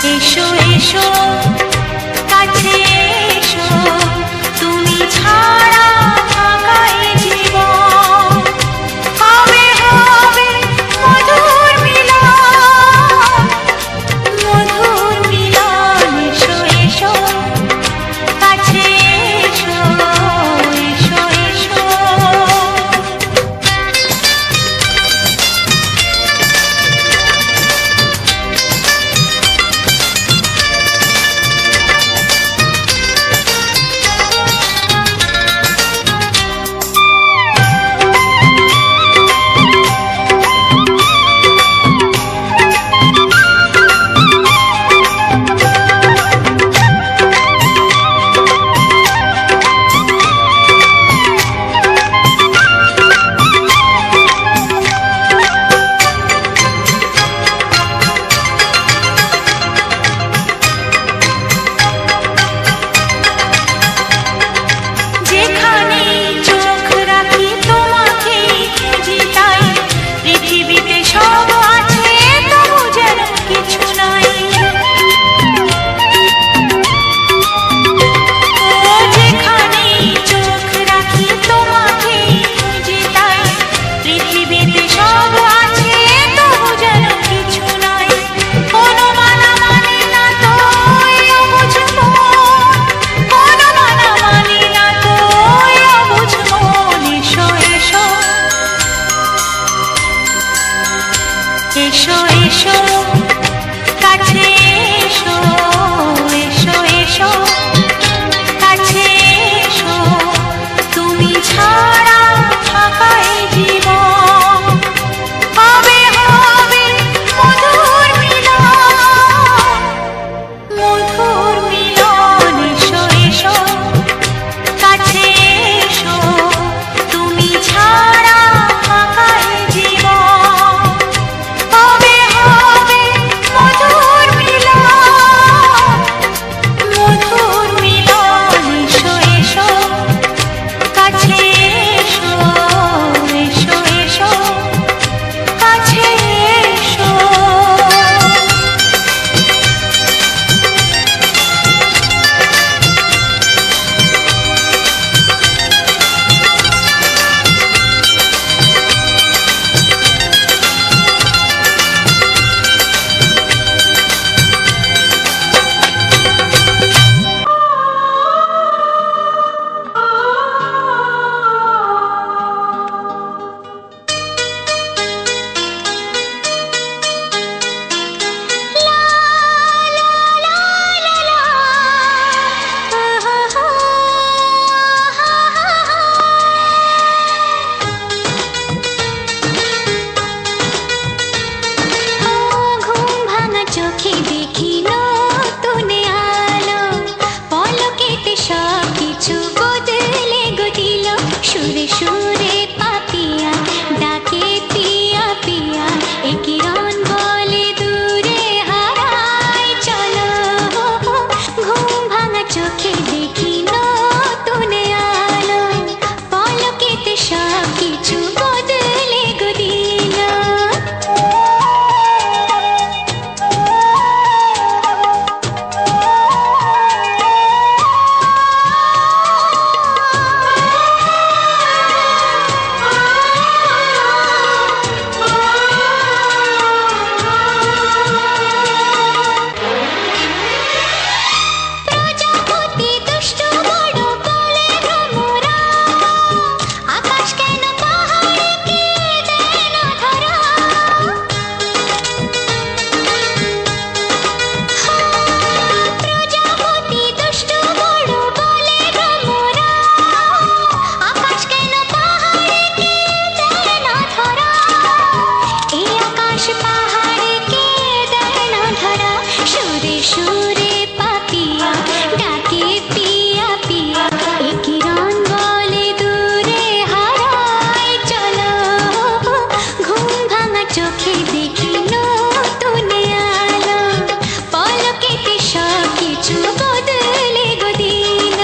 এসো এসো কাছে এসো, তুমি ছাড়া ফাঁকা এ জীবন। হবে হবে মধুর মিলন, মধুর মিলন। এসো এসো কাছে এসো, এসো এসো। এসো এসো কাছে এসো, এসো এসো কাছে এসো, তুমি ছাড়া ফাঁকা এ জীবন। হবে হবে মধুর মিলন, মধুর মিলন। এসো এসো কাছে এসো, তুমি ছাড়া ফাঁকা এ জীবন। হবে হবে মধুর মিলন, মধুর মিলন। এসো এসো কাছে এসো, এসো এসো কাছে এসো। চোখে দেখি নতুন আলো, পলকেতে সব কিছু বদলে গো দিল। সুরে সুরে পাপিয়া ডাকে পিয়া পিয়া, এ কিরণ বলে দূরে হারায় চলো। ঘুম ভাঙা চোখে দেখি নতুন আলো, পলকেতে সব কিছু বদলে গো দিল। প্রজাপতি দুষ্ট বড় বলে ভ্রমরা, আকাশ কেন পাহাড়কে দেয় না ধরা। প্রজাপতি দুষ্ট বড় বলে ভ্রমরা, আকাশ কেন পাহাড়কে দেয় না ধরা। এই আকাশ পাহাড়কে দেয় না ধরা। সুরে সুরে পাপিয়া ডাকে পিয়া পিয়া, এ কিরণ বলে দূরে হারায় চলো। ঘুম ভাঙা চোখে দেখি নতুন আলো, পলকেতে সব কিছু বদলে গো দিল।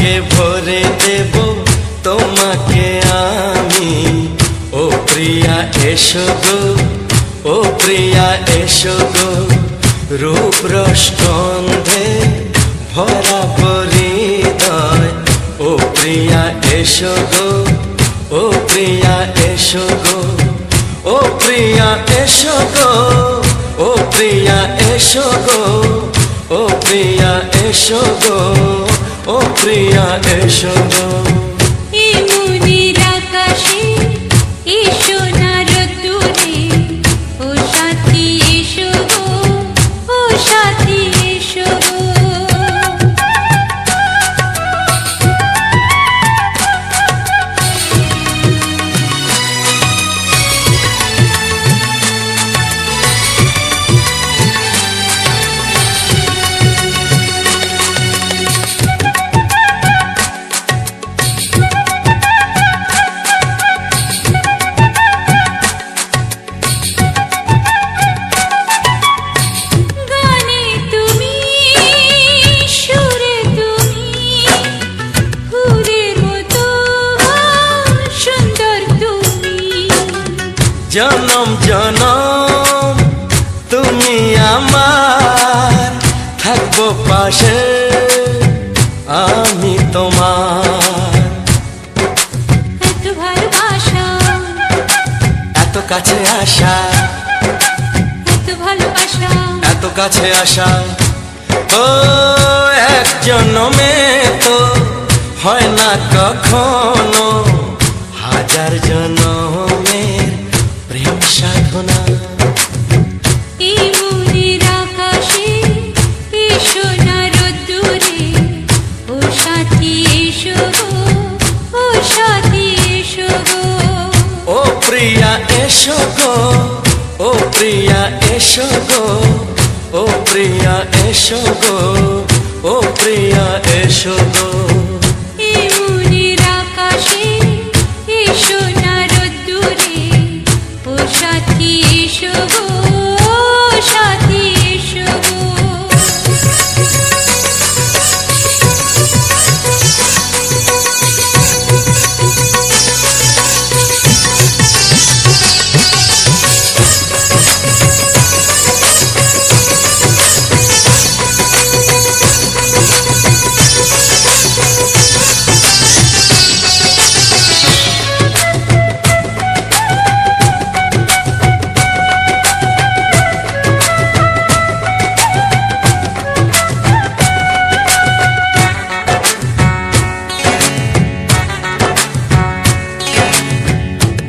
সোহাগে ভরে দেব তোমাকে আমি। ও প্রিয়া এসো গো, ও প্রিয়া এসো গো, রূপ রস গন্ধে ভরা পরিদয়। ও প্রিয়া এসো গো, ও প্রিয়া এসো গো, ও প্রিয়া এসো গো, ও প্রিয়া এসো গো, ও প্রিয়া এসো গো, ও প্রিয়া এসো গো। এই মনের আকাশে এসো না রোদ্দুরে, ও সাথী এসো গো, ও সাথী এসো গো। গানে তুমি, সুরে তুমি, ফুলের মতো সুন্দর তুমি। জনম জনম তুমি আমার, থাকবো পাশে আমি তোমার। এত ভালোবাসা, এত কাছে আসা, এত ভালোবাসা, এত কাছে আসা, ও এক জন্মে তো হয় না কখনো, হাজার জন্মের প্রেম সাধনা। এই মনের আকাশে এসো না রোদ্দুরে, ও সাথী এসো গো, ও সাথী এসো গো। ও প্রিয়া এসো গো, ও প্রিয়া এসো গো, ও প্রিয়া এসো গো, ও প্রিয়া এসো গো। এই মনের আকাশে এসো না রোদ্দুরে, ও সাথী এসো গো, ও সাথী এসো গো।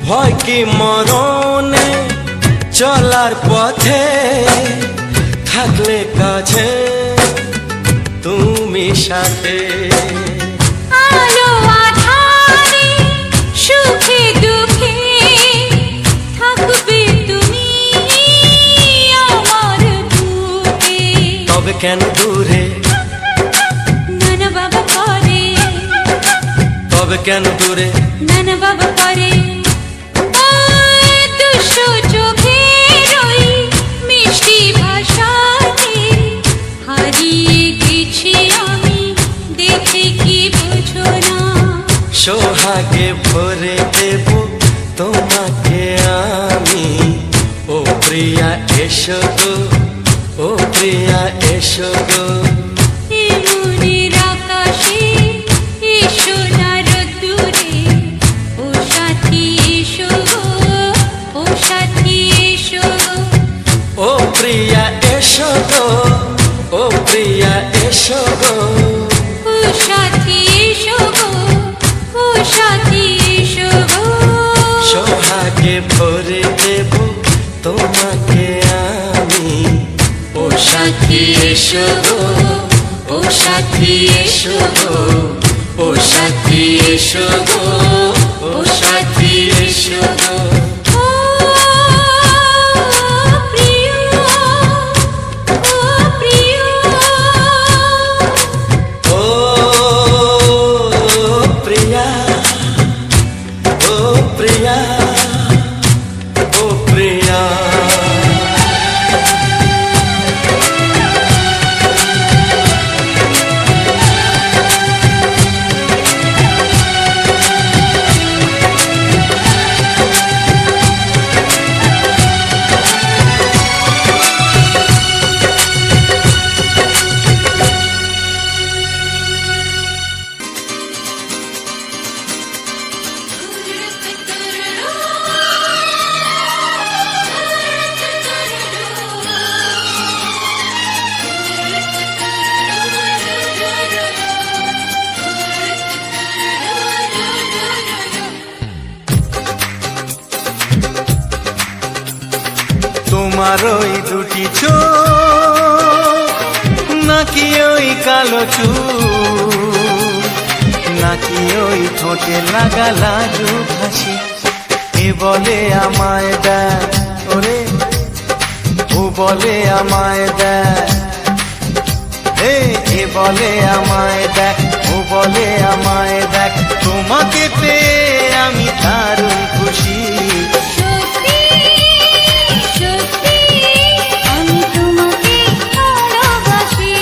ভয় কি মরণে চলার পথে, থাকলে কাছে তুমি সাথে। আলো আঁধারে, সুখে দুঃখে, থাকবে তুমি আমার বুকে। তবে কেন দূরে, নানা বাবা করে, তবে কেন দূরে, নানা বাবা করে। ওই দুষ্টু চোখের ওই মিষ্টি ভাষাতে হারিয়ে গেছি আমি, দেখে কি বোঝো না। সোহাগে ভরে দেব তোমাকে আমি। ও প্রিয়া এসো গো, ও প্রিয়া এসো গো। এই মনের আকাশে এসো না রোদ্দুরে, ও সাথী এসো গো, ও সাথী এসো গো। ও প্রিয়া এসো গো, ও প্রিয়া এসো গো। ও সাথী এসো গো, ও সাথী এসো গো। সোহাগে ভরে দেব তোমাকে আমি। ও সাথী এসো গো, ও সাথী এসো গো, ও সাথী এসো গো, ও সাথী এসো গো। ও প্রিয়, ও প্রিয়, ও প্রিয়া, ও প্রিয়া, ও প্রিয়া। তোমার ওই দুটি চোখ নাকি ওই কালো চুল নাকি ওই ঠোঁটে লাগা লাজুক হাসি এ বলে আমায় দেয় ওরে ও বলে আমায় দেয় এ বলে আমায় দেখ ও বলে আমায় দেখ তোমাকে পেয়ে আমি দারুণ খুশি সত্যি সত্যি আমি তোমাকে ভালোবাসি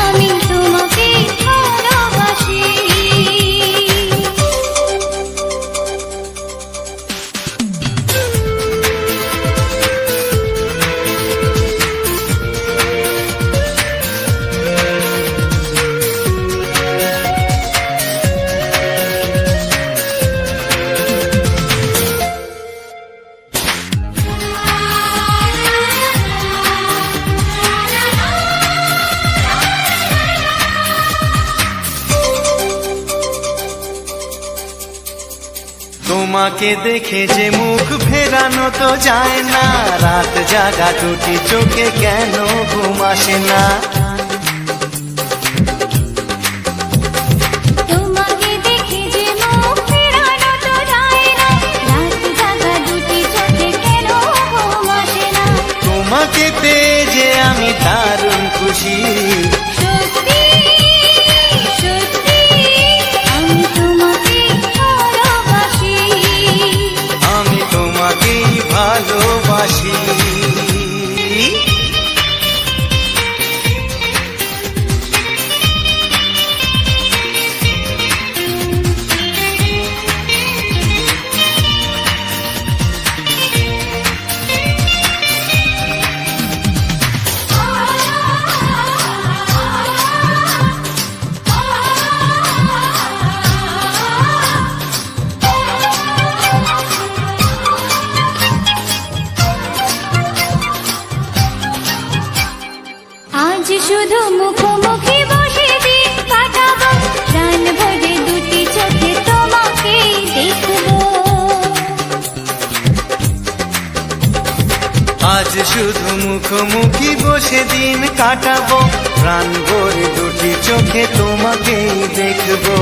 আমি তোমাকে ভালোবাসি তোমাকে দেখে যে মুখ ফেরানো তো যায় না রাত জাগা দুটি চোখে কেন ঘুম আসে না তোমাকে দেখে যে মুখ ফেরানো তো যায় না রাত জাগা দুটি চোখে কেন ঘুম আসে না তোমাকে পেয়ে যে আমি দারুণ খুশি সত্যি সত্যি আমি তোমাকে ভালোবাসি আমি তোমাকেই ভালোবাসি আজ শুধু মুখোমুখি বসে দিন কাটাবো প্রাণ ভরে দুটি চোখে তোমাকে দেখবো আজ শুধু মুখোমুখি বসে দিন কাটাবো প্রাণ ভরে দুটি চোখে তোমাকেই দেখবো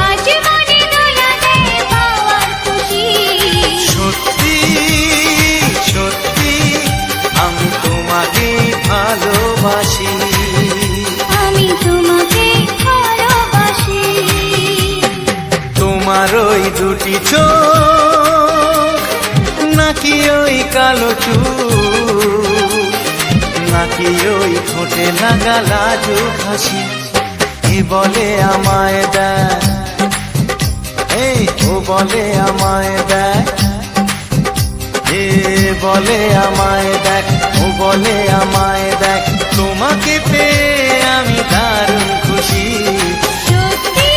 আজ মনে দোলা দেয় পাওয়ার খুশি সত্যি সত্যি আমি তোমাকেই ভালোবাসি আমি তোমাকে ভালোবাসি তোমার ওই দুটি চোখ নাকি ওই কালো চুল নাকি ওই ঠোঁটে লাগা লাজুক হাসি এ বলে আমায় দেয় ও বলে আমায় দেয় এ বলে আমায় দেখ ও বলে আমায় দেখ তোমাকে পেয়ে আমি দারুণ খুশি সত্যি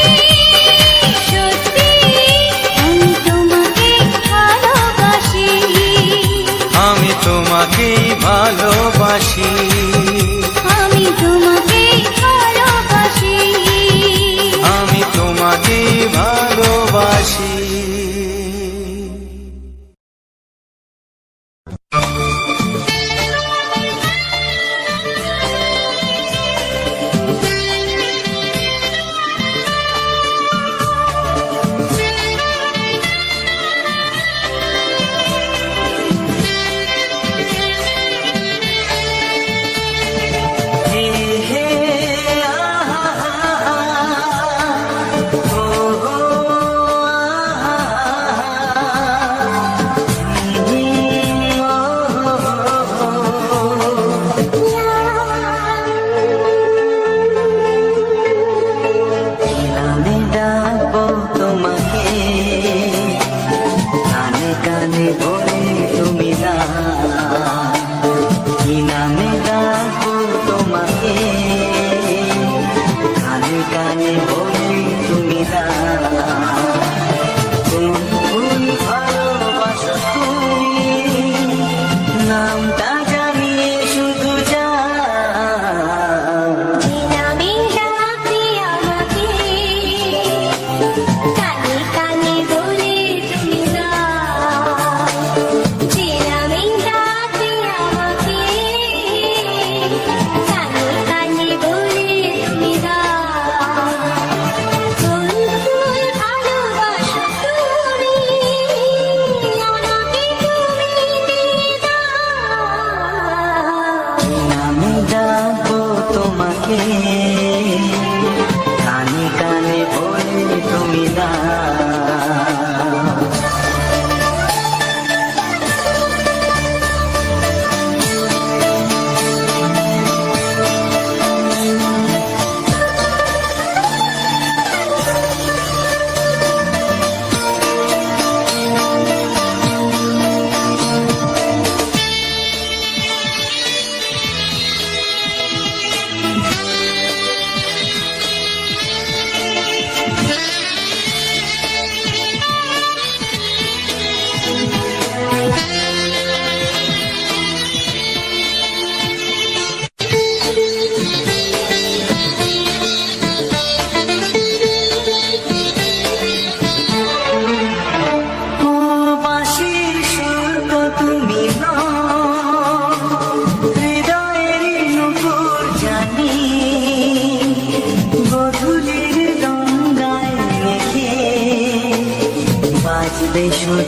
সত্যি আমি তোমাকে ভালোবাসি আমি তোমাকেই ভালোবাসি আমি তোমাকে ভালোবাসি আমি তোমাকেই ভালোবাসি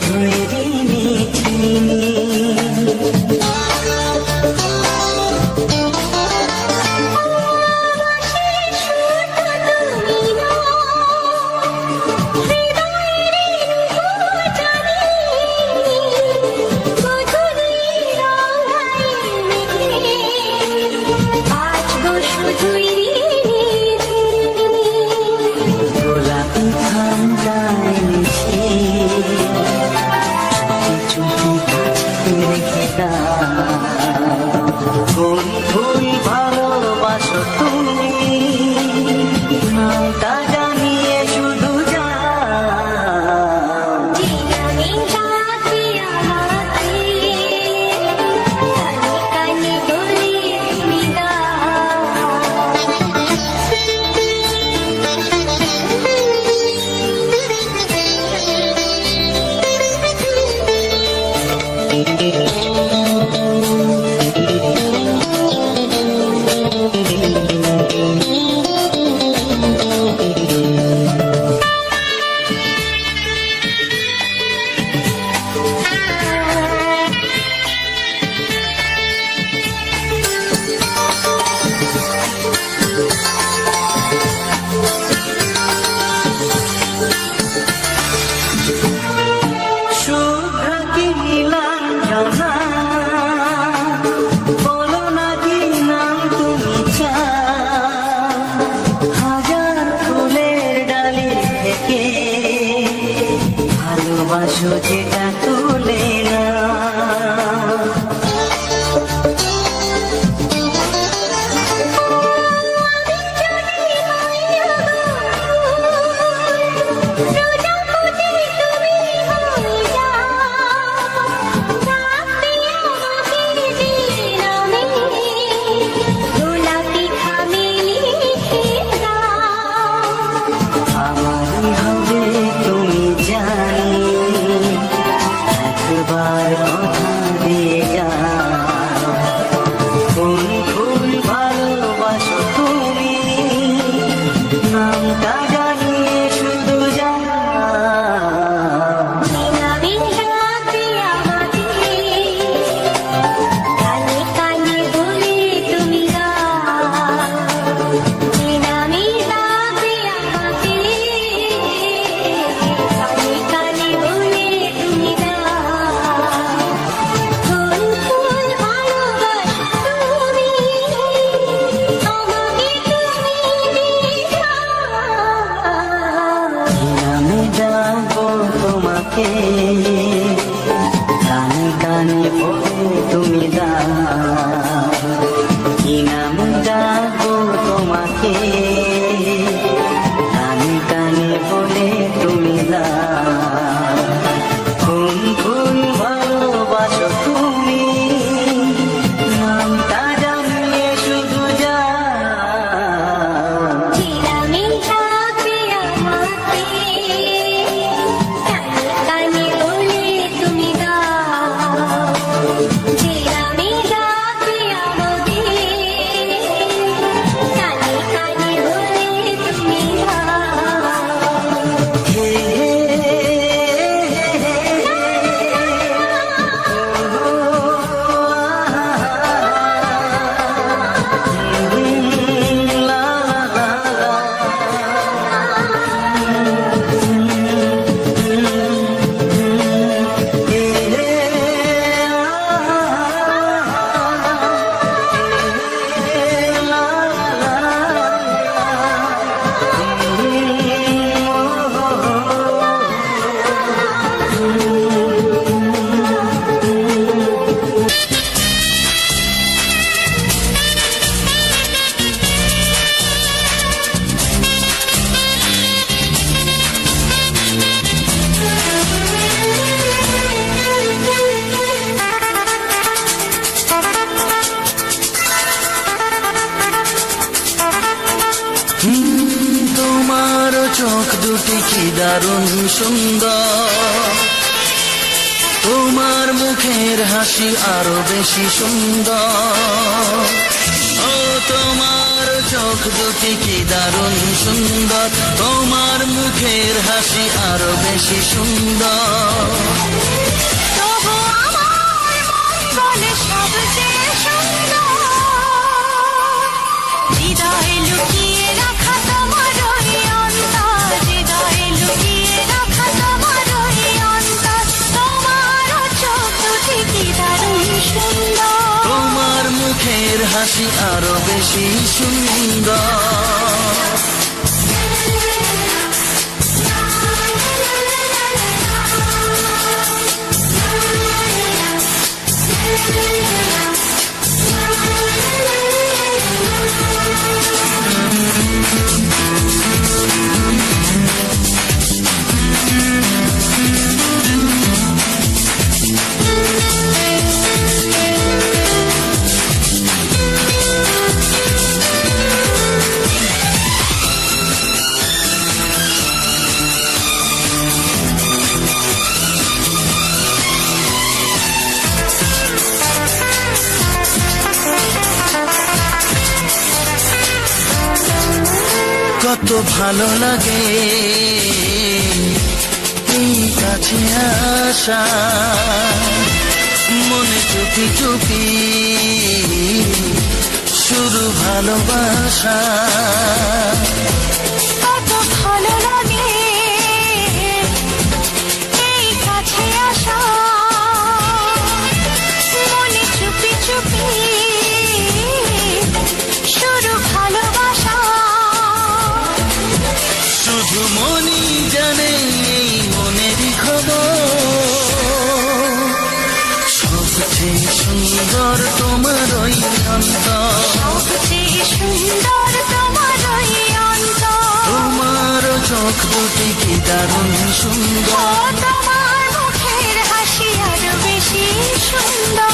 তৈরি মিছিনি গোলাপি খামটা এনেছে চুপি চুপি রেখে দাও কোন ফুল ভালোবাসো তুমি নামটা জানিয়ে শুধু যাও ভালোবাসো যেটা তুলে না আমারই হবে তুমি জানি একবার কথা দিয়ে যাও কোন ফুল ভালোবাসো তুমি নামটা জানিয়ে শুধু যাও তোমাকে কানে কানে বলে তুমি দাও কি নাম ডাকবো তোমাকে কানে কানে বলে তুমি দাও কোন ফুল ভালোবাসো তুমি নামটা জানিয়ে শুধু যাও তোমার চোখ দুটি কি দারুণ সুন্দর, তোমার মুখের হাসি আরো বেশি সুন্দর। ও তোমার চোখ দুটি কি দারুণ সুন্দর, তোমার মুখের হাসি আরো বেশি সুন্দর। তবু আমার মন বলে সবচেয়ে সুন্দর, হৃদয়ে লুকিয়ে রাখা তোমার ওই অন্তর, হৃদয়ে লুকিয়ে রাখা তোমার ওই অন্তর। তোমার চোখ দুটি কি দারুণ সুন্দর, তোমার মুখের হাসি আরো বেশি সুন্দর। কত ভালো লাগে এই কাছে আসা, মনে চুপি চুপি শুরু ভালোবাসা। কত ভালো লাগে এই কাছে আসা, মনে চুপি চুপি শুরু ভালোবাসা। শুধু মনই জানে এই মনেরই খবর, সবচেয়ে সুন্দর তোমার ওই অন্তর, সবচেয়ে সুন্দর তোমার ওই অন্তর। তোমার চোখ দুটি কি দারুণ সুন্দর, তোমার মুখের হাসি আরো বেশি সুন্দর।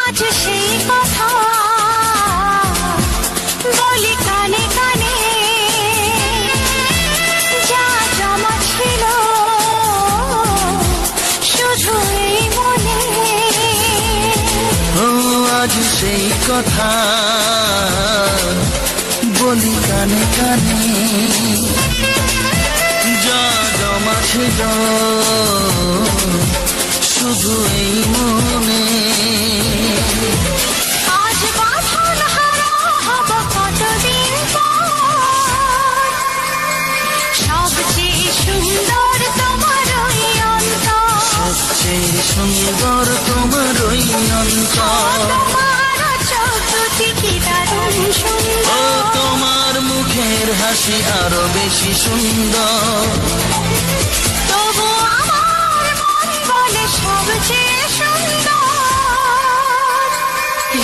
আজ সেই কথা বলি কানে কানে, যা জমা ছিল শুধু এই মনে। ও আজ সেই কথা বলি কানে কানে, যা জমা ছিল শুধু এই মনে। আজ বাঁধন হারা হব কতদিন পর, সবচেয়ে সুন্দর তোমার ওই অন্তর, সবচেয়ে সুন্দর তোমার ওই অন্তর। তোমার চোখ দুটি কি দারুণ ও সুন্দর, তোমার মুখের হাসি আরো বেশি সুন্দর। তবু আমার মন বলে সবচেয়ে সুন্দর,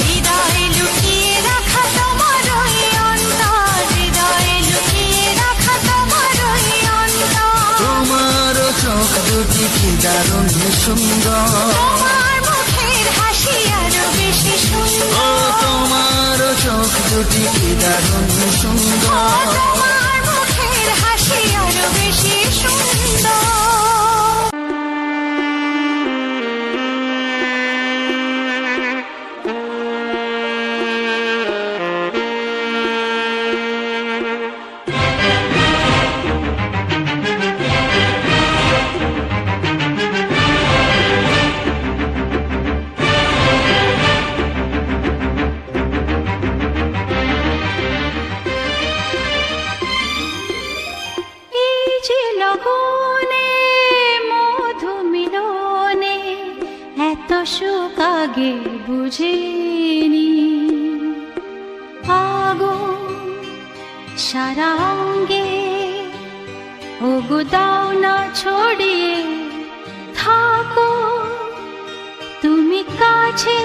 হৃদয়ে লুকিয়ে রাখা তোমার ওই অন্তর, হৃদয়ে লুকিয়ে রাখা তোমার ওই অন্তর। তোমার চোখ দুটি কি দারুণ সুন্দর, তোমার মুখের হাসি আরো বেশি ও সুন্দর, তোমার চোখ দুটি কি দারুণ সুন্দর। তোমার মুখের হাসি আরো বেশি সুন্দর। সুখ আগে বুঝিনি। সারা অঙ্গে ওগো দাও না ছড়িয়ে থাকো তুমি কাছে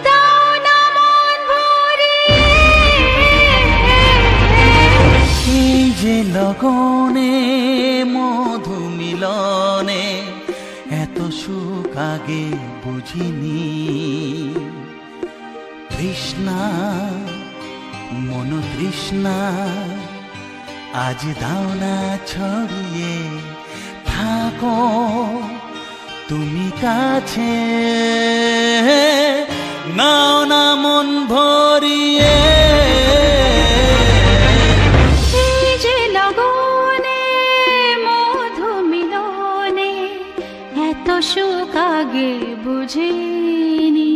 দাও না মন ভরিয়ে এই যে লগনে মধু মিলনে এত সুখ আগে বুঝিনি তৃষ্ণা মন তৃষ্ণা আজ দাও না ছড়িয়ে থাকো তুমি কাছে নাও না মন ভরিয়ে এই যে লগনে মধু মিলনে এত সুখ আগে বুঝিনি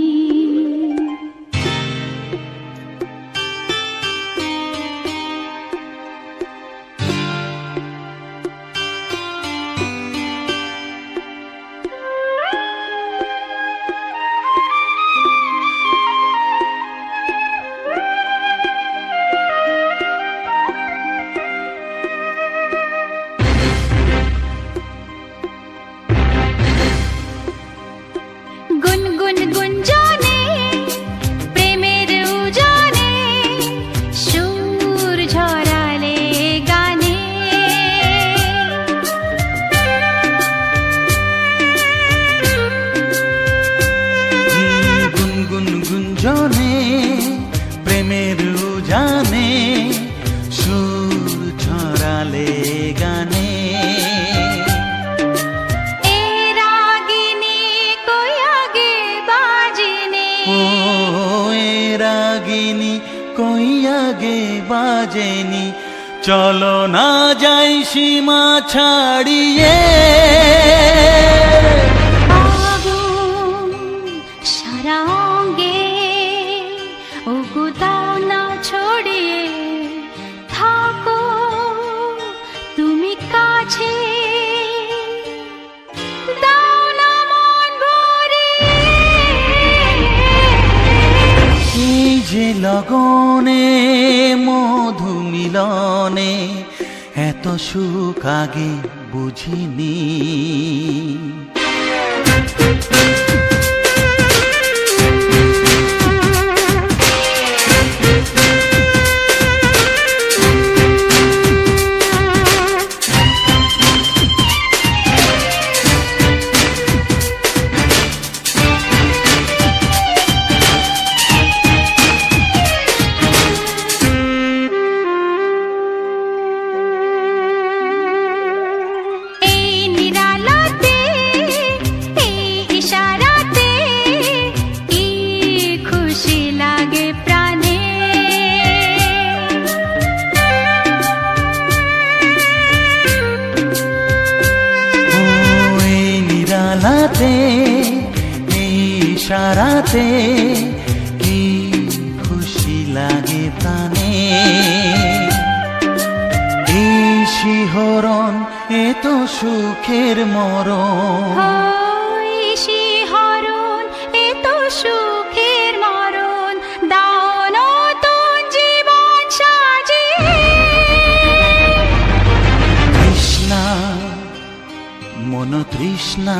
গুনগুন গুঞ্জনে প্রেমের উজানে সুর ঝরালে গানে গুনগুন গুঞ্জনে প্রেমের উজানে সুর ছড়ালে গানে এ রাগিনী কই আগে বাজেনে ও এ রাগিনী কই আগে বাজেনি চলো না যাই সীমা ছাড়িয়ে আগুন সারা অঙ্গে ওগো দাও না ছড়িয়ে থাকো তুমি কাছে দাও না মন ভরিয়ে এই যে লগনে মধু মিলনে এত সুখ আগে বুঝিনি এই নিরালাতে এই ইশারাতে কি খুশি লাগে প্রাণে ও এই নিরালাতে এই ইশারাতে কি খুশি লাগে প্রাণে এই শিহরণ এ তো সুখের মরণ ওই শিহরণ এ তো সুখের মরণ দাও নতুন জীবন সাজিয়ে তৃষ্ণা মন তৃষ্ণা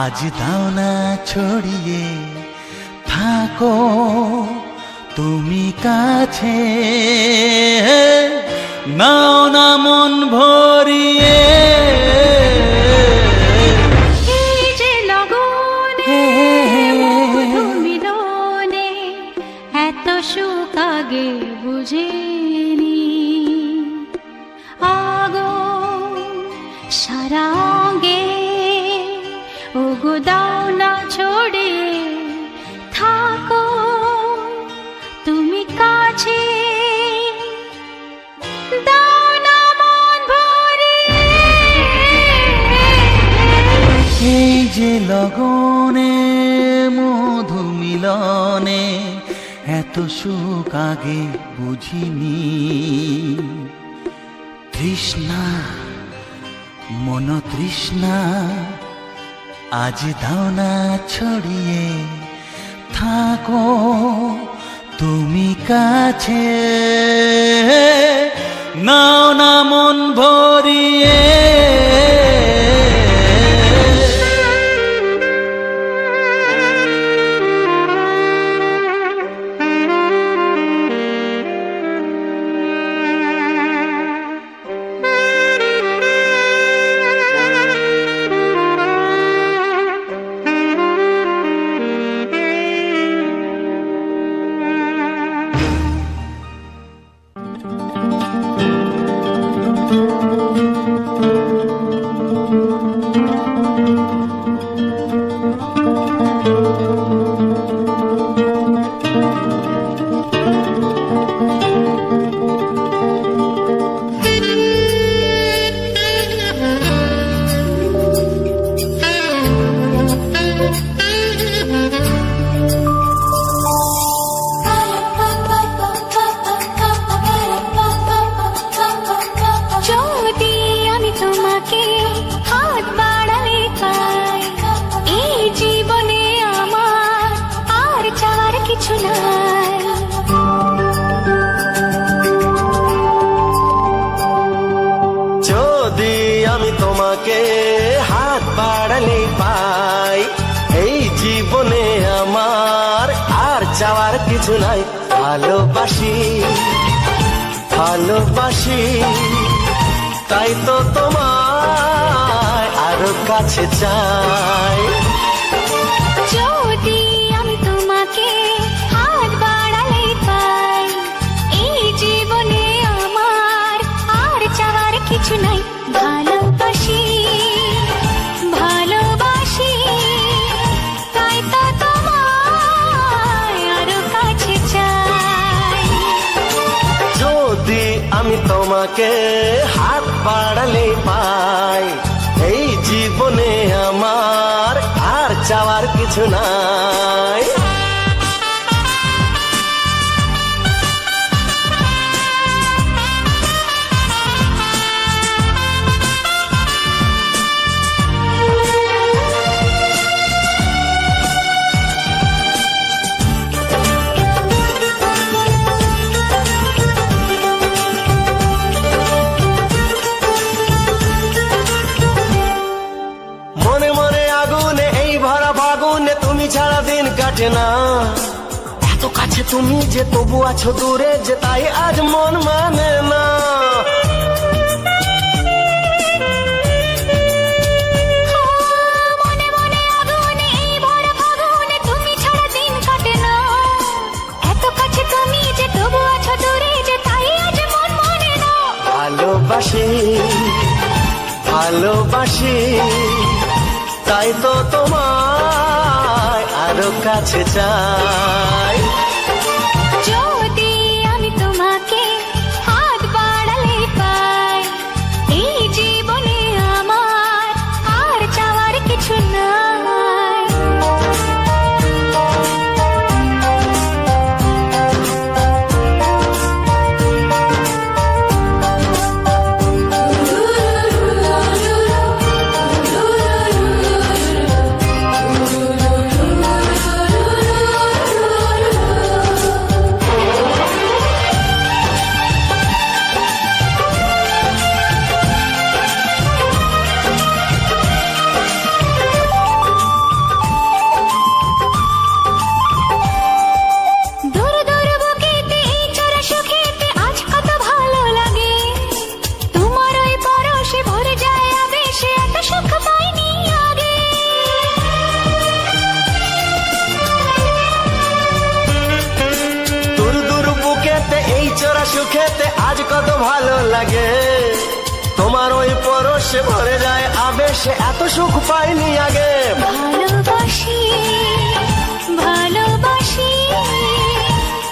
আজ দাও না ছড়িয়ে থাকো তুমি কাছে নাও না মন ভরিয়ে এই যে লগনে মধু মিলনে এত সুখ আগে বুঝিনি আগুন সারা অঙ্গে ওগো দাও না ছড়িয়ে থাকো তুমি কাছে দাও না মন ভরিয়ে এই যে লগনে মধু মিলনে এত সুখ আগে বুঝিনি তৃষ্ণা মন তৃষ্ণা আজ দাও না ছড়িয়ে থাকো তুমি কাছে নাও না মন ভরিয়ে যদি আমি তোমাকে হাত বাড়ালে পাই, এই জীবনে আমার আর চাওয়ার কিছু নাই। যদি আমি তোমাকে হাত বাড়ালে পাই, এই জীবনে আমার আর চাওয়ার কিছু নাই। ভালোবাসি ভালোবাসি তাই তো তোমায় আরো কাছে চাই। যদি আমি তোমাকে হাত বাড়ালে পাই, এই জীবনে আমার আর চাওয়ার কিছু নাই। ভালোবাসি ভালোবাসি তাই তো তোমায় আরো কাছে চাই। যদি আমি তোমাকে হাত বাড়ালে পাই, এই জীবনে আমার আর চাওয়ার কিছু নাই। মনে মনে আগুনে এই ভরা ফাগুনে তুমি ছাড়া দিন কাটে না। এত কাছে তুমি যে তবু আছো দূরে, যে তাই আজ মন মানে না। মনে মনে আগুনে এই ভরা ফাগুনে তুমি ছাড়া দিন কাটে না। এত কাছে তুমি যে তবু আছো দূরে, যে তাই আজ মন মানে না। ভালোবাসি ভালোবাসি তাই তো তোমায় আরো কাছে চাই। যদি আমি তোমাকে হাত বাড়ালে পাই, এই জীবনে আমার আর চাওয়ার কিছু নাই। দূর দূর বুকেতে এই চোরা সুখেতে আজ কত ভালো লাগে। তোমার ওই পরশে ভরে যায় আবেশে, এত সুখ পাইনি আগে। দূর দূর বুকেতে এই চোরা সুখেতে আজ কত ভালো লাগে। তোমার ওই পরশে ভরে যায় আবেশে, এত সুখ পাইনি আগে। ভালোবাসি ভালোবাসি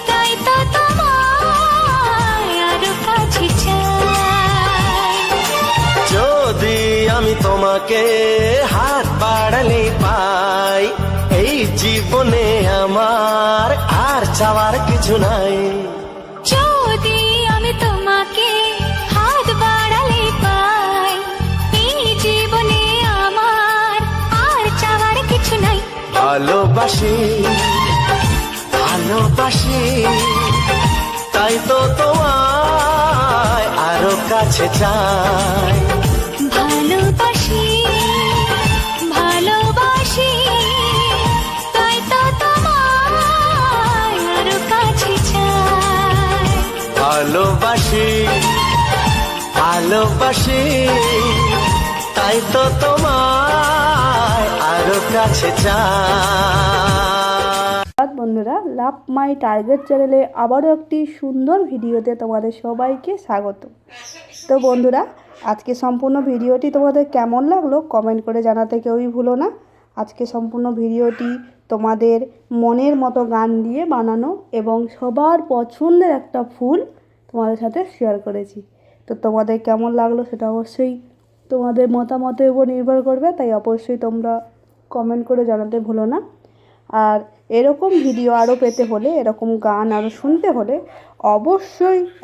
তাই তো তোমায় আরো কাছে চাই। যদি আমি তোমাকে হাত বাড়ালে পাই, এই জীবনে আমার আর চাওয়ার কিছু নাই। যদি আমি তোমাকে হাত বাড়ালে পাই, এই জীবনে আমার আর চাওয়ার কিছু নাই। ভালোবাসি ভালোবাসি তাই তো তোমায় আরো কাছে চাই। ভালোবাসি ভালোবাসি তাই তো তোমায় আরো কাছে চাই। ভালোবাসি ভালোবাসি তাই তো তোমায় আরো কাছে চাই। বন্ধুরা, লাভ মাই টার্গেট চ্যানেলে আবারও একটি সুন্দর ভিডিওতে তোমাদের সবাইকে স্বাগত। তো বন্ধুরা, আজকে সম্পূর্ণ ভিডিওটি তোমাদের কেমন লাগলো কমেন্ট করে জানাতে কেউই ভুলো না। আজকে সম্পূর্ণ ভিডিওটি তোমাদের মনের মতো গান দিয়ে বানানো এবং সবার পছন্দের একটা ফুল তোমাদের সাথে শেয়ার করেছি। তো তোমাদের কেমন লাগলো সেটা অবশ্যই তোমাদের মতামতের উপর নির্ভর করবে, তাই অবশ্যই তোমরা কমেন্ট করে জানাতে ভুলো না। আর এরকম ভিডিও আরও পেতে হলে, এরকম গান আরও শুনতে হলে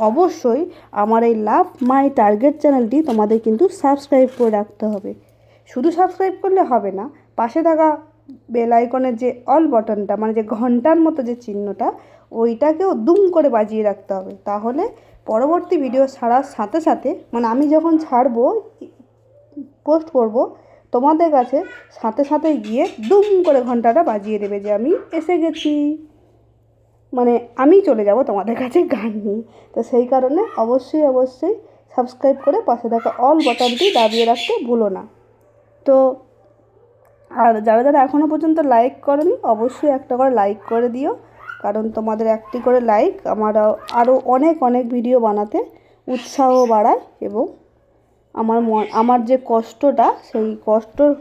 অবশ্যই আমার এই লাভ মাই টার্গেট চ্যানেলটি তোমাদের কিন্তু সাবস্ক্রাইব করে রাখতে হবে। শুধু সাবস্ক্রাইব করলে হবে না, পাশে থাকা বেল আইকনের যে অল বাটনটা, মানে যে ঘন্টার মতো যে চিহ্নটা, ওইটাকেও দুম করে বাজিয়ে রাখতে হবে। তাহলে পরবর্তী ভিডিও ছাড়ার সাথে সাথে, মানে আমি যখন ছাড়বো, পোস্ট করব, তোমাদের কাছে সাথে সাথে গিয়ে দুম করে ঘন্টাটা বাজিয়ে দেবে যে আমি এসে গেছি, মানে আমি চলে যাব তোমাদের কাছে গান নিয়ে। তো সেই কারণে অবশ্যই সাবস্ক্রাইব করে পাশে থাকা অল বাটনটি দাবিয়ে রাখতে ভুলো না। তো আর যারা এখনও পর্যন্ত লাইক করনি, অবশ্যই একটা করে লাইক করে দিও, কারণ তোমাদের একটি করে লাইক আমার আরও অনেক ভিডিও বানাতে উৎসাহ বাড়ায় এবং আমার যে কষ্টটা, সেই কষ্টর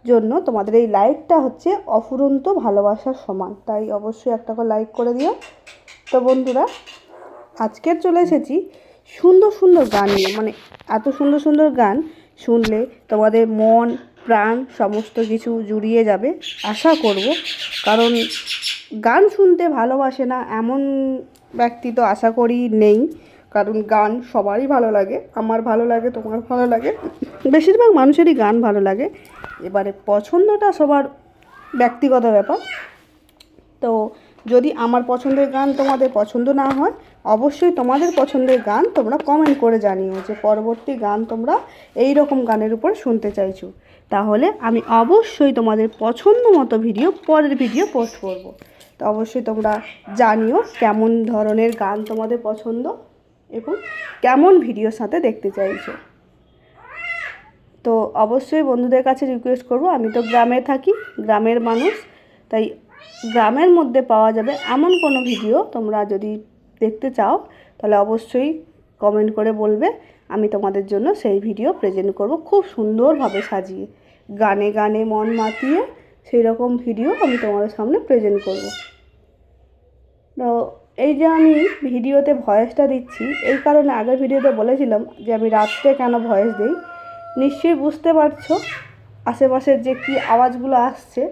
জন্য তোমাদের এই লাইকটা হচ্ছে অফুরন্ত ভালোবাসার সমান। তাই অবশ্যই একটা করে লাইক করে দিও। তো বন্ধুরা, আজকের চলে এসেছি সুন্দর গান নিয়ে। মানে এত সুন্দর গান শুনলে তোমাদের মন প্রাণ সমস্ত কিছু জুড়িয়ে যাবে আশা করব। কারণ গান শুনতে ভালোবাসে না এমন ব্যক্তি তো আশা করি নেই, কারণ গান সবারই ভালো লাগে। আমার ভালো লাগে, তোমার ভালো লাগে, বেশিরভাগ মানুষেরই গান ভালো লাগে। এবারে পছন্দটা সবার ব্যক্তিগত ব্যাপার। তো যদি আমার পছন্দের গান তোমাদের পছন্দ না হয়, অবশ্যই তোমাদের পছন্দের গান তোমরা কমেন্ট করে জানিও যে পরবর্তী গান তোমরা এই রকম গানের উপর শুনতে চাইছো। তাহলে আমি অবশ্যই তোমাদের পছন্দ মতো পরের ভিডিও পোস্ট করব। তো অবশ্যই তোমরা জানিও কেমন ধরনের গান তোমাদের পছন্দ এবং কেমন ভিডিওর সাথে দেখতে চাইছো। তো অবশ্যই বন্ধুদের কাছে রিকোয়েস্ট করব, আমি তো গ্রামে থাকি, গ্রামের মানুষ, তাই গ্রামের মধ্যে পাওয়া যাবে এমন কোনো ভিডিও তোমরা যদি দেখতে চাও, তাহলে অবশ্যই কমেন্ট করে বলবে। আমি তোমাদের জন্য সেই ভিডিও প্রেজেন্ট করব খুব সুন্দরভাবে সাজিয়ে, গানে মন মাতিয়ে সেই রকম ভিডিও আমি তোমাদের সামনে প্রেজেন্ট করব। তো এই যে আমি ভিডিওতে ভয়েসটা দিচ্ছি, এই কারণে আগের ভিডিওতে বলেছিলাম যে আমি রাত্রে কেন ভয়েস দিই। নিশ্চয়ই বুঝতে পারছো আশেপাশের যে কি আওয়াজগুলো আসছে,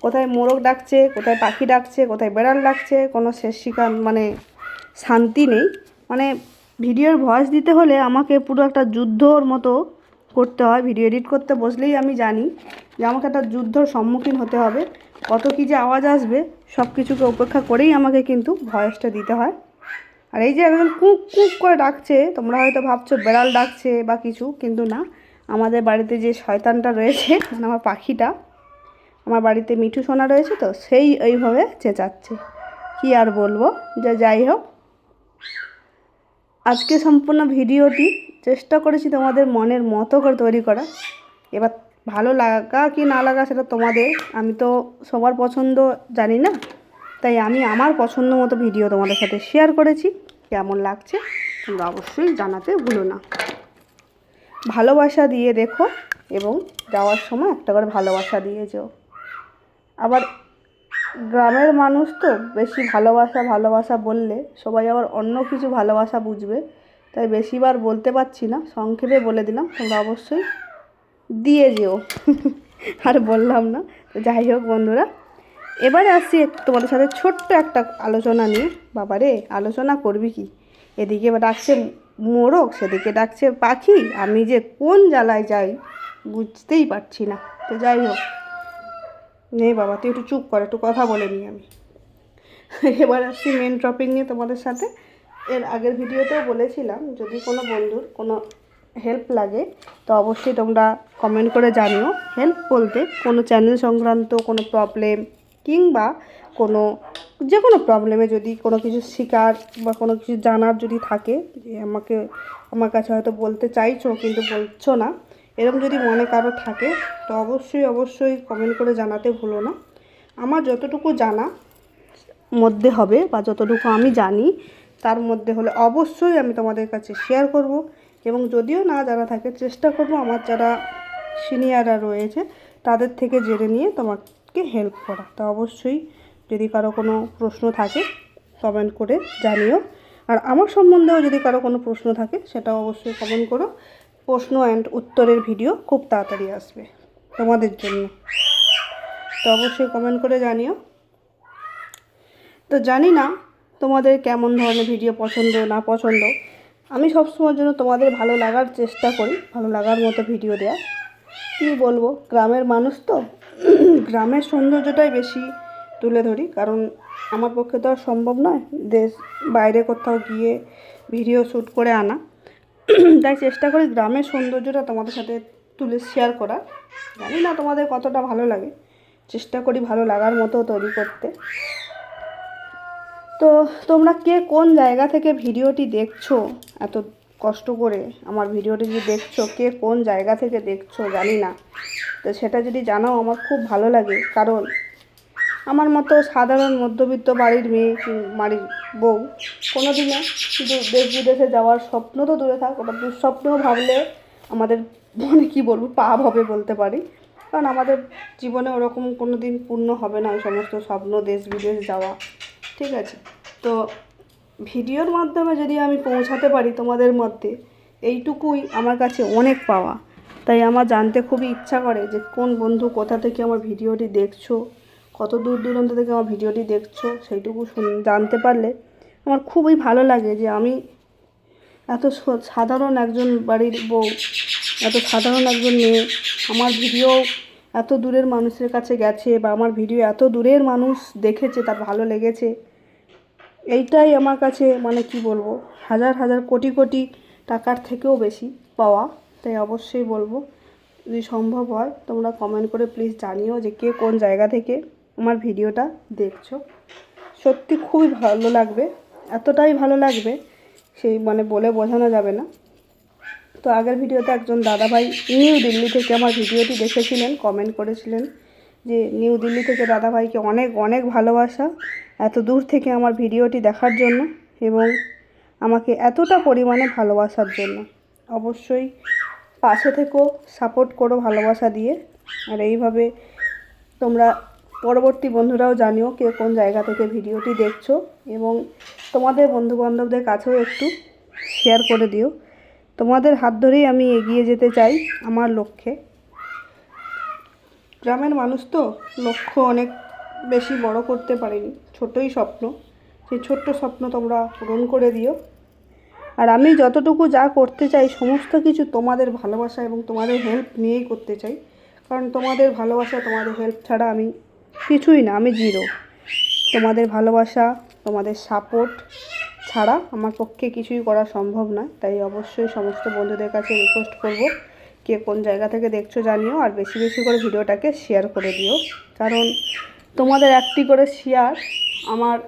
কোথায় মোরগ ডাকছে, কোথায় পাখি ডাকছে, কোথায় বেড়াল ডাকছে, কোনো মানে শান্তি নেই। মানে ভিডিওর ভয়েস দিতে হলে আমাকে পুরো একটা যুদ্ধর মতো করতে হয়। ভিডিও এডিট করতে বসলেই আমি জানি যে আমাকে একটা যুদ্ধর সম্মুখীন হতে হবে। কত কী যে আওয়াজ আসবে সব কিছুকে উপেক্ষা করেই আমাকে কিন্তু ভয়েসটা দিতে হয়। আর এই যে একজন কুক করে ডাকছে, তোমরা হয়তো ভাবছো বেড়াল ডাকছে বা কিছু, কিন্তু না, আমাদের বাড়িতে যে শয়তানটা রয়েছে, মানে আমার পাখিটা, আমার বাড়িতে মিঠু সোনা রয়েছে, তো সেই এইভাবে চেঁচাচ্ছে। কি আর বলবো, যাই হোক, আজকে সম্পূর্ণ ভিডিওটি চেষ্টা করেছি তোমাদের মনের মতো করে তৈরি করা। এবার ভালো লাগা কি না লাগা সেটা তোমাদের, আমি তো সবার পছন্দ জানি না, তাই আমি আমার পছন্দ মতো ভিডিও তোমাদের সাথে শেয়ার করেছি। কেমন লাগছে তোমরা অবশ্যই জানাতে ভুলো না। ভালোবাসা দিয়ে দেখো এবং যাওয়ার সময় একটা করে ভালোবাসা দিয়ে যেও। আবার গ্রামের মানুষ তো বেশি ভালোবাসা বললে সবাই আবার অন্য কিছু ভালোবাসা বুঝবে, তাই বেশিবার বলতে পারছি না, সংক্ষেপে বলে দিলাম, তোমরা অবশ্যই দিয়ে যেও। আর বললাম না। তো যাই হোক বন্ধুরা, এবারে আসছি তোমাদের সাথে ছোট্ট একটা আলোচনা নিয়ে। বাবারে, আলোচনা করবি কি, এদিকে ডাকছে মোরগ, সেদিকে ডাকছে পাখি, আমি যে কোন জ্বালায় যাই বুঝতেই পারছি না। তো যাই হোক, নে বাবা তুই একটু চুপ কর, একটু কথা বলে নিই আমি। এবার আসছি মেন টপিক নিয়ে তোমাদের সাথে। এর আগের ভিডিওতেও বলেছিলাম যদি কোনো বন্ধুর কোনো হেল্প লাগে তো অবশ্যই তোমরা কমেন্ট করে জানিও। হেল্প বলতে কোনো চ্যানেল সংক্রান্ত কোনো প্রবলেম কিংবা যে কোনো প্রবলেমে যদি কোনো কিছু শেখার বা কোনো কিছু জানার যদি থাকে, যে আমার কাছে হয়তো বলতে চাইছো কিন্তু বলছো না, এরকম যদি মনে কারো থাকে তো অবশ্যই কমেন্ট করে জানাতে ভুলো না। আমার যতটুকু জানা মধ্যে হবে বা যতটুকু আমি জানি তার মধ্যে হলে অবশ্যই আমি তোমাদের কাছে শেয়ার করব, এবং যদিও না জানা থাকে চেষ্টা করব আমার যারা সিনিয়ররা রয়েছে তাদের থেকে জেনে নিয়ে তোমাকে হেল্প করা। তো অবশ্যই যদি কারো কোনো প্রশ্ন থাকে কমেন্ট করে জানিও, আর আমার সম্বন্ধেও যদি কারো কোনো প্রশ্ন থাকে সেটাও অবশ্যই কমেন্ট করো। প্রশ্ন অ্যান্ড উত্তরের ভিডিও খুব তাড়াতাড়ি আসবে তোমাদের জন্য, তো অবশ্যই কমেন্ট করে জানিও। তো জানি না তোমাদের কেমন ধরনের ভিডিও পছন্দ না পছন্দ, আমি সবসময়ের জন্য তোমাদের ভালো লাগার চেষ্টা করি, ভালো লাগার মতো ভিডিও দেওয়া। কী বলবো, গ্রামের মানুষ তো গ্রামের সৌন্দর্যটাই বেশি তুলে ধরি, কারণ আমার পক্ষে তো আর সম্ভব নয় বাইরে কোথাও গিয়ে ভিডিও শ্যুট করে আনা, তাই চেষ্টা করি গ্রামের সৌন্দর্যটা তোমাদের সাথে তুলে শেয়ার করার। জানি না তোমাদের কতটা ভালো লাগে, চেষ্টা করি ভালো লাগার মতো তৈরি করতে। তো তোমরা কে কোন জায়গা থেকে ভিডিওটি দেখছো, এত কষ্ট করে আমার ভিডিওটি যদি দেখছো, কে কোন জায়গা থেকে দেখছো জানি না, তো সেটা যদি জানাও আমার খুব ভালো লাগে। কারণ আমার মতো সাধারণ মধ্যবিত্ত বাড়ির মেয়ে বাড়ির বউ কোনো দিনে শুধু দেশ বিদেশে যাওয়ার স্বপ্ন তো দূরে থাক, ওটা দুঃস্বপ্নও ভাবলে আমাদের মনে কী বলবো পাপ হবে বলতে পারি, কারণ আমাদের জীবনে ওরকম কোনো দিন পূর্ণ হবে না ওই সমস্ত স্বপ্ন দেশ বিদেশ যাওয়া। ঠিক আছে, তো ভিডিওর মাধ্যমে যদি আমি পৌঁছাতে পারি তোমাদের মধ্যে, এইটুকুই আমার কাছে অনেক পাওয়া। তাই আমার জানতে খুবই ইচ্ছা করে যে কোন বন্ধু কোথা থেকে আমার ভিডিওটি দেখছো, কত দূর দূরান্ত থেকে আমার ভিডিওটি দেখছো, সেইটুকু জানতে পারলে আমার খুবই ভালো লাগে যে আমি এত সাধারণ একজন বাড়ির বউ, এত সাধারণ একজন মেয়ে, আমার ভিডিও এত দূরের মানুষের কাছে গেছে বা আমার ভিডিও এত দূরের মানুষ দেখেছে, তার ভালো লেগেছে, এইটাই আমার কাছে মানে কি বলবো হাজার হাজার কোটি কোটি টাকার থেকেও বেশি পাওয়া। তাই অবশ্যই বলবো যদি সম্ভব হয় তোমরা কমেন্ট করে প্লিজ জানিও যে কে কোন জায়গা থেকে আমার ভিডিওটা দেখছো। সত্যি খুবই ভালো লাগবে, এতটাই ভালো লাগবে সেই মানে বলে বোঝানো যাবে না। তো আগের ভিডিওতে একজন দাদাভাই নিউ দিল্লি থেকে আমার ভিডিওটি দেখেছিলেন, কমেন্ট করেছিলেন যে নিউ দিল্লি থেকে দাদাভাইকে অনেক অনেক ভালোবাসা এত দূর থেকে আমার ভিডিওটি দেখার জন্য এবং আমাকে এতটা পরিমাণে ভালোবাসার জন্য। অবশ্যই পাশে থেকেও সাপোর্ট করো ভালোবাসা দিয়ে, আর এইভাবে তোমরা পরবর্তী বন্ধুরাও জানিও কে কোন জায়গা থেকে ভিডিওটি দেখছো, এবং তোমাদের বন্ধুবান্ধবদের কাছেও একটু শেয়ার করে দিও। তোমাদের হাত ধরেই আমি এগিয়ে যেতে চাই আমার লক্ষ্যে। গ্রামের মানুষ তো লক্ষ্য অনেক বেশি বড় করতে পারিনি, ছোটই স্বপ্ন, সেই ছোট্ট স্বপ্ন তোমরা পূরণ করে দিও। আর আমি যতটুকু যা করতে চাই সমস্ত কিছু তোমাদের ভালোবাসা এবং তোমাদের হেল্প নিয়েই করতে চাই, কারণ তোমাদের ভালোবাসা তোমাদের হেল্প ছাড়া আমি কিছুই না, আমি জিরো। তোমাদের ভালোবাসা তোমাদের সাপোর্ট ছাড়া আমার পক্ষে কিছুই করা সম্ভব নয়। তাই অবশ্যই সমস্ত বন্ধুদের কাছে রিকোয়েস্ট করব কে কোন জায়গা থেকে দেখছো জানিও, আর বেশি বেশি করে ভিডিওটাকে শেয়ার করে দিও, কারণ তোমাদের একটি করে শেয়ার আমার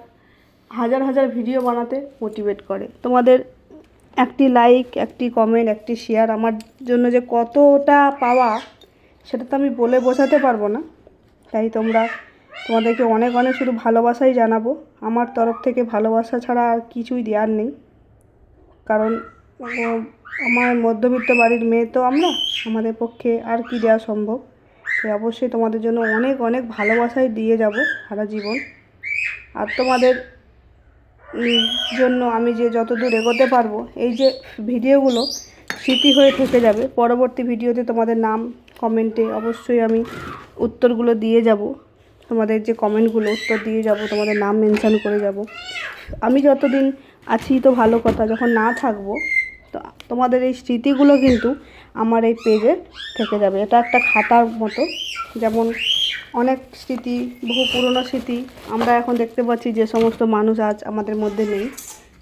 হাজার হাজার ভিডিও বানাতে মোটিভেট করে। তোমাদের একটি লাইক, একটি কমেন্ট, একটি শেয়ার আমার জন্য যে কতটা পাওয়া সেটা তো আমি বলে বোঝাতে পারবো না। তাই তোমাদেরকে অনেক অনেক শুধু ভালোবাসাই জানাবো, আমার তরফ থেকে ভালোবাসা ছাড়া আর কিছুই দেওয়ার নেই, কারণ আমার মধ্যবিত্ত বাড়ির মেয়ে তো আমাদের পক্ষে আর কি দেওয়া সম্ভব। তাই অবশ্যই তোমাদের জন্য অনেক অনেক ভালোবাসাই দিয়ে যাব সারা জীবন। আর তোমাদের জন্য আমি যে যত দূর এগোতে পারবো, এই যে ভিডিওগুলো স্মৃতি হয়ে থেকে যাবে। পরবর্তী ভিডিওতে তোমাদের নাম কমেন্টে অবশ্যই আমি উত্তরগুলো দিয়ে যাব, তোমাদের যে কমেন্টগুলো উত্তর দিয়ে যাব, তোমাদের নাম মেনশন করে যাব। আমি যতদিন আছি তো ভালো কথা, যখন না থাকবো তো তোমাদের এই স্মৃতিগুলো কিন্তু আমার এই পেজে থেকে যাবে। এটা একটা খাতার মতো, যেমন অনেক স্মৃতি, বহু পুরনো স্মৃতি আমরা এখন দেখতে পাচ্ছি যে সমস্ত মানুষ আজ আমাদের মধ্যে নেই।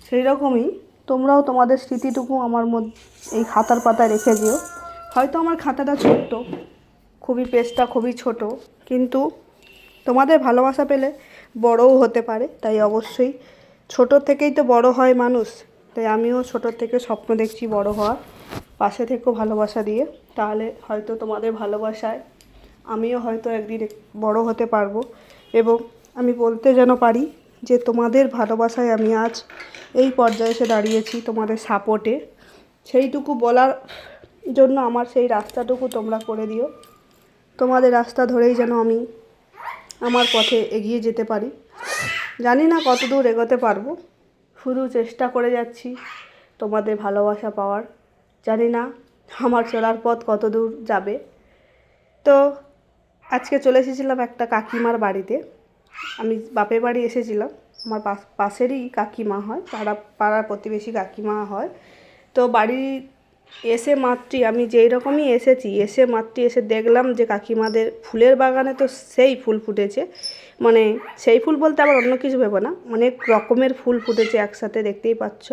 সেই রকমই তোমরাও তোমাদের স্মৃতিটুকু আমার মধ্যে এই খাতার পাতায় রেখে দিও। হয়তো আমার খাতাটা ছোট্ট, খুবই পেজটা খুবই ছোট, কিন্তু তোমাদের ভালোবাসা পেলে বড়ও হতে পারে। তাই অবশ্যই ছোট থেকেই তো বড় হয় মানুষ, তাই আমিও ছোট থেকে স্বপ্ন দেখছি বড় হওয়ার। পাশে থেকেও ভালোবাসা দিয়ে, তাহলে হয়তো তোমাদের ভালোবাসায় আমিও হয়তো একদিন বড় হতে পারবো। এবং আমি বলতে যেন পারি যে তোমাদের ভালোবাসায় আমি আজ এই পর্যায়ে এসে দাঁড়িয়েছি, তোমাদের সাপোর্টে। সেইটুকু বলার জন্য আমার সেই রাস্তাটুকু তোমরা করে দিও। তোমাদের রাস্তা ধরেই যেন আমি আমার পথে এগিয়ে যেতে পারি। জানি না কত দূর এগোতে পারবো, শুধু চেষ্টা করে যাচ্ছি তোমাদের ভালোবাসা পাওয়ার। জানি না আমার চলার পথ কত দূর যাবে। তো আজকে চলে এসেছিলাম একটা কাকিমার বাড়িতে। আমি বাপের বাড়ি এসেছিলাম, আমার পাশেরই কাকিমা হয়, পাড়ার প্রতিবেশী কাকিমা হয়। তো বাড়ি এসে মাত্রই আমি যেই রকমই এসে মাত্রই এসে দেখলাম যে কাকিমাদের ফুলের বাগানে তো সেই ফুল ফুটেছে। মানে সেই ফুল বলতে আবার অন্য কিছু ভেবো না, অনেক রকমের ফুল ফুটেছে একসাথে, দেখতেই পাচ্ছ।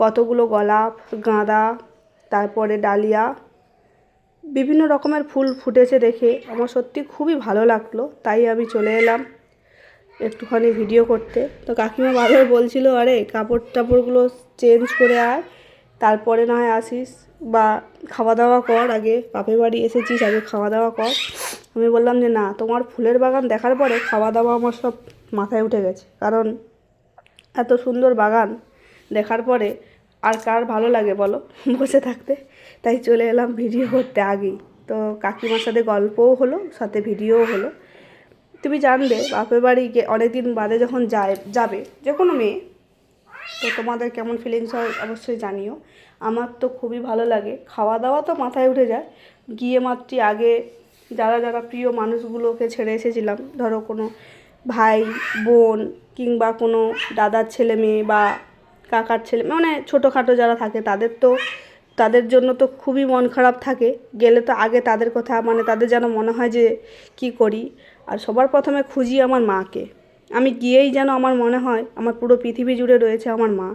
কতগুলো গোলাপ, গাঁদা, তারপরে ডালিয়া, বিভিন্ন রকমের ফুল ফুটেছে দেখে আমার সত্যি খুবই ভালো লাগলো। তাই আমি চলে এলাম একটুখানি ভিডিও করতে। তো কাকিমা বারবার বলছিল, আরে কাপড় টাপড়গুলো চেঞ্জ করে আয়, তারপরে না হয় আসিস, বা খাওয়া দাওয়া কর, আগে বাপের বাড়ি এসেছিস, আগে খাওয়া দাওয়া কর। আমি বললাম যে না, তোমার ফুলের বাগান দেখার পরে খাওয়া দাওয়া আমার সব মাথায় উঠে গেছে। কারণ এত সুন্দর বাগান দেখার পরে আর কার ভালো লাগে বলো বসে থাকতে। তাই চলে এলাম ভিডিও করতে আগেই। তো কাকিমার সাথে গল্পও হলো, সাথে ভিডিওও হলো। তুমি জানবে বাপের বাড়ি অনেক দিন বাদে যখন যাবে যে কোনো মেয়ে, তো তোমাদের কেমন ফিলিংস হয় অবশ্যই জানিও। আমার তো খুবই ভালো লাগে, খাওয়া দাওয়া তো মাথায় উঠে যায়। গিয়ে মাত্রই আগে যারা যারা প্রিয় মানুষগুলোকে ছেড়ে এসেছিলাম, ধরো কোনো ভাই বোন কিংবা কোনো দাদার ছেলে মেয়ে বা কাকার ছেলে, মানে ছোটোখাটো যারা থাকে তাদের জন্য তো খুবই মন খারাপ থাকে। গেলে তো আগে তাদের কথা, মানে তাদের যেন মনে হয় যে কি করি। আর সবার প্রথমে খুঁজি আমার মাকে। আমি গিয়েই যেন আমার মনে হয় আমার পুরো পৃথিবী জুড়ে রয়েছে আমার মা।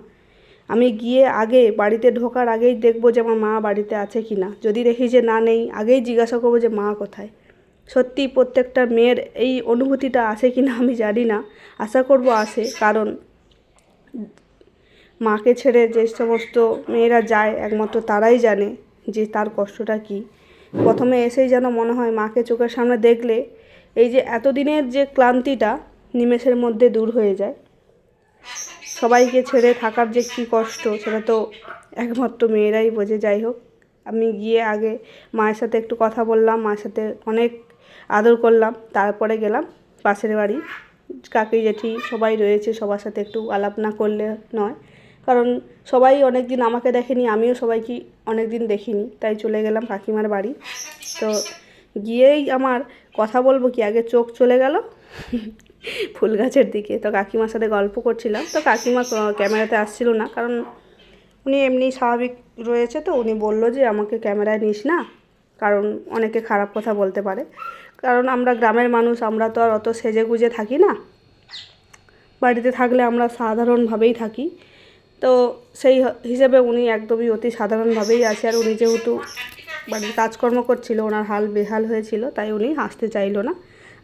আমি গিয়ে আগে বাড়িতে ঢোকার আগেই দেখবো যে আমার মা বাড়িতে আছে কি না। যদি দেখি যে না নেই, আগেই জিজ্ঞাসা করবো যে মা কোথায়। সত্যি প্রত্যেকটা মেয়ের এই অনুভূতিটা আসে কি না আমি জানি না, আশা করবো আসে। কারণ মাকে ছেড়ে যে সমস্ত মেয়েরা যায়, একমাত্র তারাই জানে যে তার কষ্টটা কী। প্রথমে এসেই যেন মনে হয় মাকে চোখের সামনে দেখলে এই যে এতদিনের যে ক্লান্তিটা নিমেষের মধ্যে দূর হয়ে যায়। সবাইকে ছেড়ে থাকার যে কী কষ্ট, সেটা তো একমাত্র মেয়েরাই বোঝে। যাই হোক, আমি গিয়ে আগে মায়ের সাথে একটু কথা বললাম, মায়ের সাথে অনেক আদর করলাম, তারপরে গেলাম পাশের বাড়ি। কাকি জেঠি সবাই রয়েছে, সবার সাথে একটু আলাপ না করলে নয়। কারণ সবাই অনেক দিন আমাকে দেখেনি, আমিও সবাইকে অনেক দিন দেখিনি, তাই চলে গেলাম কাকিমার বাড়ি। তো গিয়েই আমার কথা বলবো কি, আগে চোখ চলে গেল ফুল গাছের দিকে। তো কাকিমার সাথে গল্প করছিলাম। তো কাকিমা ক্যামেরাতে আসছিল না, কারণ উনি এমনি স্বাভাবিক রয়েছে। তো উনি বললো যে আমাকে ক্যামেরায় নিস না, কারণ অনেকে খারাপ কথা বলতে পারে। কারণ আমরা গ্রামের মানুষ, আমরা তো আর অত সেজে গুজে থাকি না, বাড়িতে থাকলে আমরা সাধারণভাবেই থাকি। তো সেই হিসেবে উনি একদমই অতি সাধারণভাবেই আছে। আর উনি যেহেতু বাড়ির কাজকর্ম করছিল, ওনার হাল বেহাল হয়েছিল, তাই উনি আসতে চাইলো না।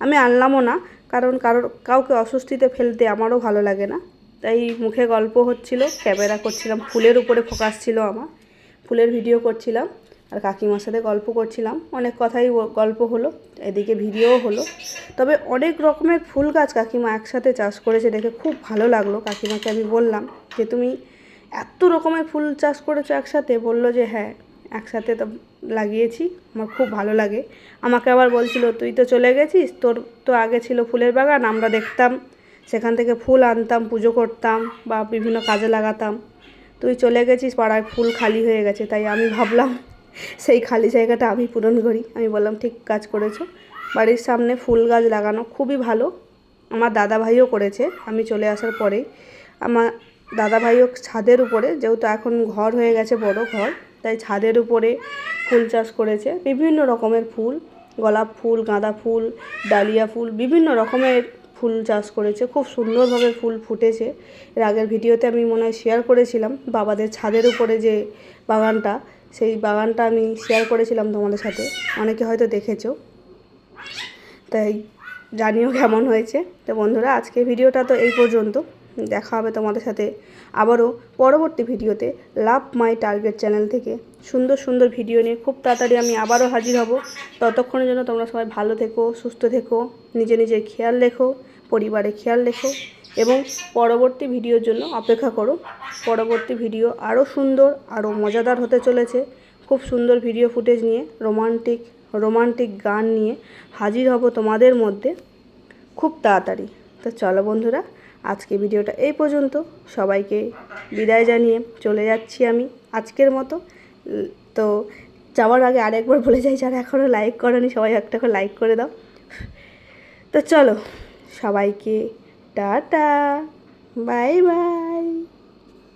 আমি আনলামও না, কারণ কাউকে অস্বস্তিতে ফেলতে আমারও ভালো লাগে না। তাই মুখে গল্প হচ্ছিল, ক্যামেরা করছিলাম, ফুলের উপরে ফোকাস ছিল আমার, ফুলের ভিডিও করছিলাম আর কাকিমার সাথে গল্প করছিলাম। অনেক কথাই গল্প হলো, এদিকে ভিডিও হলো। তবে অনেক রকমের ফুল গাছ কাকিমা একসাথে চাষ করেছে দেখে খুব ভালো লাগলো। কাকিমাকে আমি বললাম যে তুমি এত রকমের ফুল চাষ করেছো একসাথে? বললো যে হ্যাঁ, একসাথে তো লাগিয়েছি, আমার খুব ভালো লাগে। আমাকে আবার বলছিল তুই তো চলে গেছিস, তোর তো আগে ছিল ফুলের বাগান, আমরা দেখতাম, সেখান থেকে ফুল আনতাম, পুজো করতাম বা বিভিন্ন কাজে লাগাতাম। তুই চলে গেছিস, পাড়ায় ফুল খালি হয়ে গেছে, তাই আমি ভাবলাম সেই খালি জায়গাটা আমি পূরণ করি। আমি বললাম ঠিক কাজ করেছো, বাড়ির সামনে ফুল গাছ লাগানো খুবই ভালো। আমার দাদাভাইও করেছে আমি চলে আসার পরেই। আমার দাদাভাইও ছাদের উপরে, যেহেতু এখন ঘর হয়ে গেছে, বড় ঘর, তাই ছাদের উপরে ফুল চাষ করেছে, বিভিন্ন রকমের ফুল। গোলাপ ফুল, গাঁদা ফুল, ডালিয়া ফুল, বিভিন্ন রকমের ফুল চাষ করেছে। খুব সুন্দরভাবে ফুল ফুটেছে। এর আগের ভিডিওতে আমি মনে হয় শেয়ার করেছিলাম বাবাদের ছাদের উপরে যে বাগানটা, সেই বাগানটা আমি শেয়ার করেছিলাম তোমাদের সাথে, অনেকে হয়তো দেখেছো। তাই জানিও কেমন হয়েছে। তো বন্ধুরা, আজকের ভিডিওটা তো এই পর্যন্ত। দেখা হবে তোমাদের সাথে আবারও পরবর্তী ভিডিওতে লাভ মাই টার্গেট চ্যানেল থেকে সুন্দর সুন্দর ভিডিও নিয়ে খুব তাড়াতাড়ি আমি আবারও হাজির হব। ততক্ষণের জন্য তোমরা সবাই ভালো থেকো, সুস্থ থেকো, নিজের খেয়াল রেখো, পরিবারের খেয়াল রেখো এবং পরবর্তী ভিডিওর জন্য অপেক্ষা করো। পরবর্তী ভিডিও আরও সুন্দর, আরও মজাদার হতে চলেছে। খুব সুন্দর ভিডিও ফুটেজ নিয়ে, রোমান্টিক গান নিয়ে হাজির হব তোমাদের মধ্যে খুব তাড়াতাড়ি। তো চলো বন্ধুরা, আজকে ভিডিওটা এই পর্যন্ত। সবাইকে বিদায় জানিয়ে চলে যাচ্ছি আমি আজকের মতো। তো যাওয়ার আগে আরেকবার বলে যাই, যারা এখনও লাইক করেনি সবাই একটা করে লাইক করে দাও। তো চলো সবাইকে টাটা, বাই বাই।